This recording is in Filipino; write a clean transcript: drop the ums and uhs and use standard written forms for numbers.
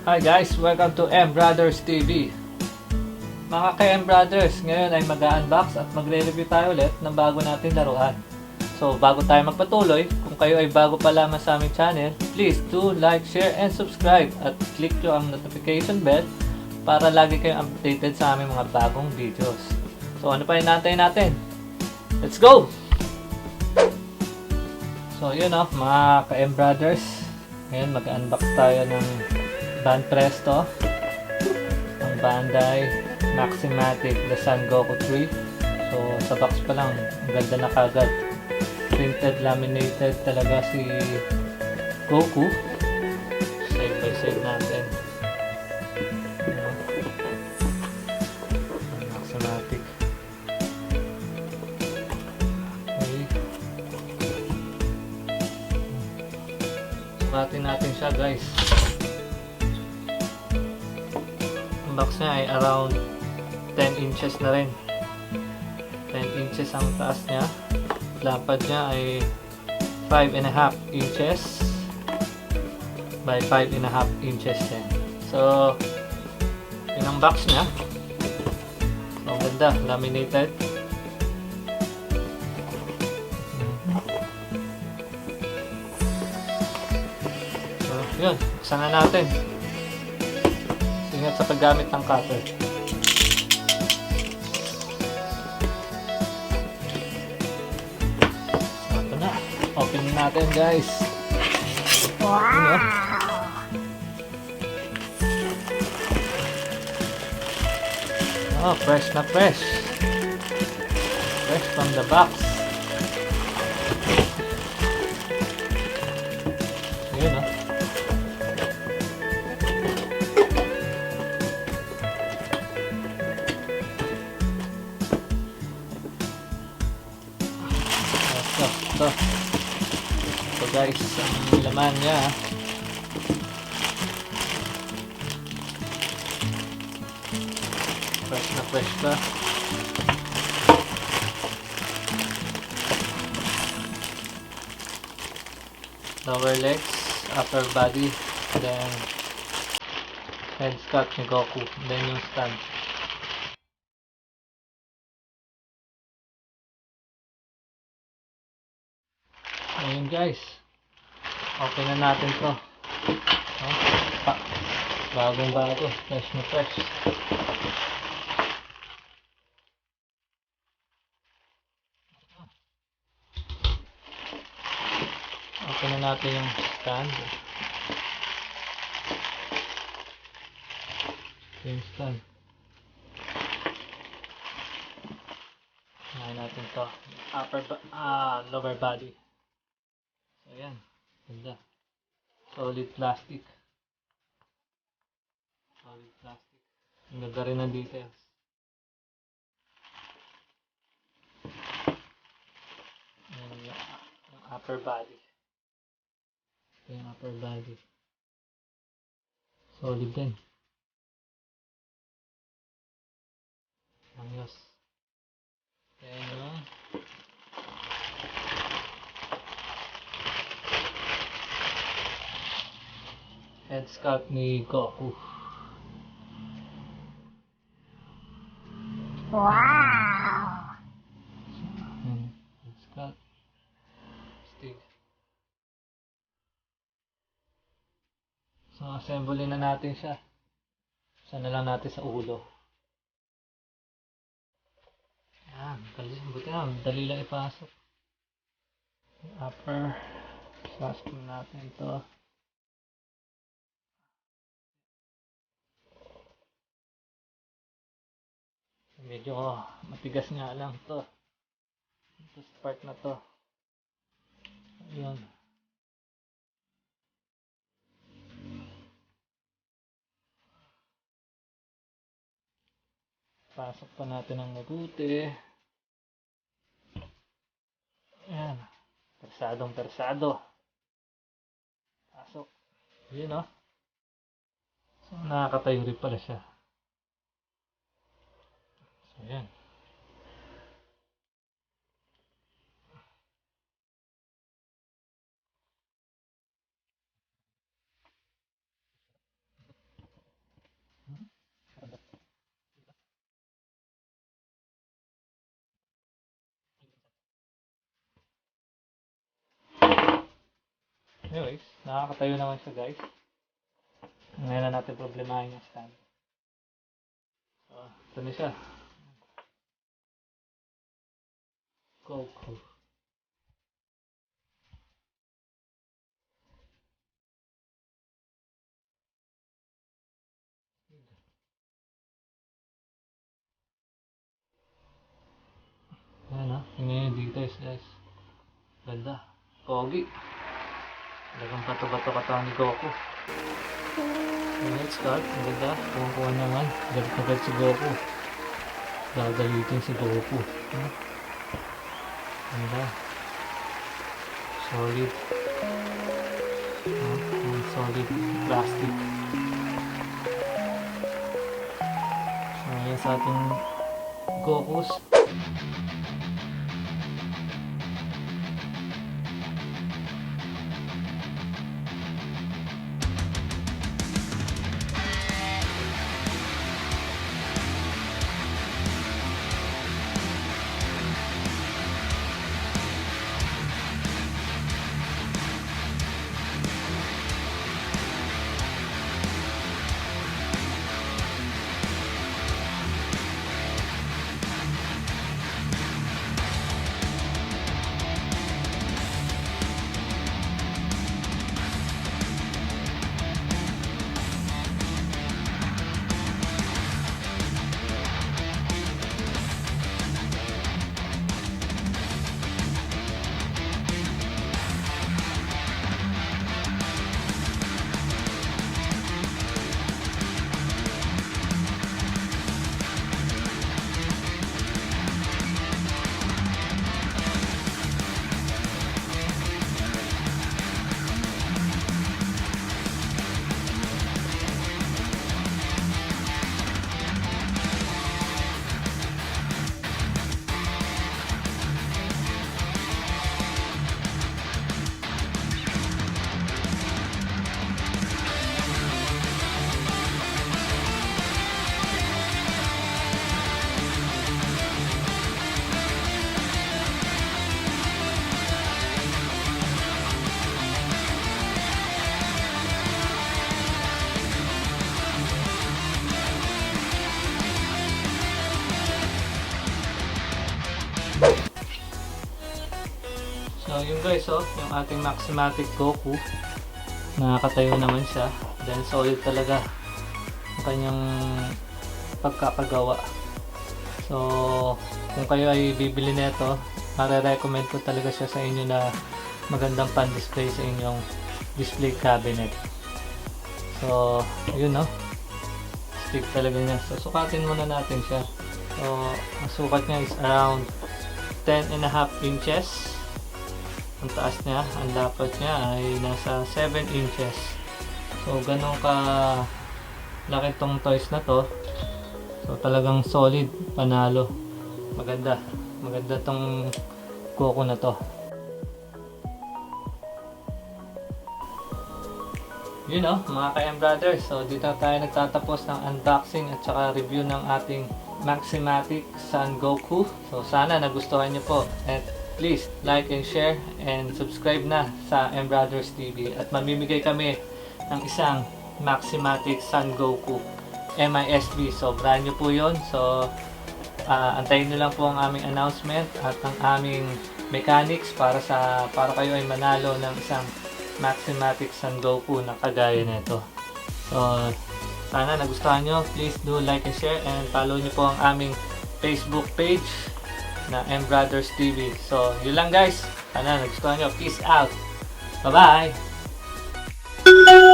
Hi guys, welcome to M Brothers TV. Mga ka-M Brothers, ngayon ay mag-unbox at magre-review tayo ulit ng bago nating laruan. So bago tayo magpatuloy, kung kayo ay bago pa lamang sa aming channel, please do like, share, and subscribe at click nyo ang notification bell para lagi kayong updated sa aming mga bagong videos. So ano pa hinahintay natin? Let's go! So yun mga ka-M Brothers, ngayon mag-unbox tayo ng Banpresto, ang Bandai Maximatic The Sun Goku 3. So sa box pa lang, ang ganda na kagad. Printed, laminated talaga si Goku. Side by side natin. Maximatic. Okay. Sukatin natin siya guys. Box niya ay around 10 inches na rin. 10 inches ang taas niya. Lapad niya ay 5.5 inches by 5.5 inches din. So yun ang box niya. So ganda, laminated. So yun, buksan na natin. Ingat sa paggamit ng cutter. So, ito na. Open natin guys. Wow! Oh, fresh na fresh. Fresh from the box. Yun Ito guys, ang laman niya. Fresh na fresh pa. Lower legs, upper body, then head sculpt ni Goku, then yung stand. Ayun guys, open na natin to. Bagong bago, fresh na fresh. Open na natin yung stand. Yung stand. Ngayon natin to, lower body. So yan, ganda. Solid plastic. Solid plastic. Ang ganda rin ng details. Yung upper body. Yung upper body. Solid din. Ayos. Then yung head sculpt ni Goku. Wow! Head sculpt. Stick. So, assemble na natin siya. Sana lang natin sa ulo. Yan. Buti na. Dali lang ipasok. Yung upper. Pasok natin ito. Medyo matigas nga lang to. Ito sa part na to. Ayun. Pasok pa natin ang mabuti. Ayan. Persadong persado. Pasok. Yun So nakakatayo rin pala siya. So ayan. Anyways, nakakatayo naman siya guys. Ngayon na natin problemahin yung stand. So, ito na siya. Goku. Ayan ha, tingnan nyo dito guys. Ganda. Pogi. Talagang bato-bato ni Goku. Alright, start. Ang ganda. Kuha naman. Galit na galit si Goku. Gagalitin si Goku. Ganda. Solid. Solid plastic. So, ayan sa ating Gokus. So yun guys, yung ating Maximatic Goku, nakakatayo naman siya. Then solid talaga ang kanyang pagkakagawa. So kung kayo ay bibili nito, mare-recommend ko talaga siya sa inyo na magandang pan-display sa inyong display cabinet. So yun stick talaga niya. So sukatin muna natin siya. So ang sukat niya is around 10.5 inches. Ang taas niya, ang dapat niya ay nasa 7 inches. So ganun ka laki tong toys na to. So talagang solid, panalo. Maganda tong Goku na to. Yun mga ka-M Brothers. So dito tayo nagtatapos ng unboxing at saka review ng ating Maximatic Son Goku. So sana nagustuhan nyo po. And please like and share and subscribe na sa M Brothers TV. At mamimigay kami ng isang Maximatic Son Goku MISB. So brand new po yun. So antayin nyo lang po ang aming announcement at ang aming mechanics para kayo ay manalo ng isang Maximatic Son Goku na kagaya nito. So sana nagustuhan nyo. Please do like and share and follow nyo po ang aming Facebook page na M Brothers TV. So yun lang guys. Sana nagustuhan nyo. Peace out. Bye bye.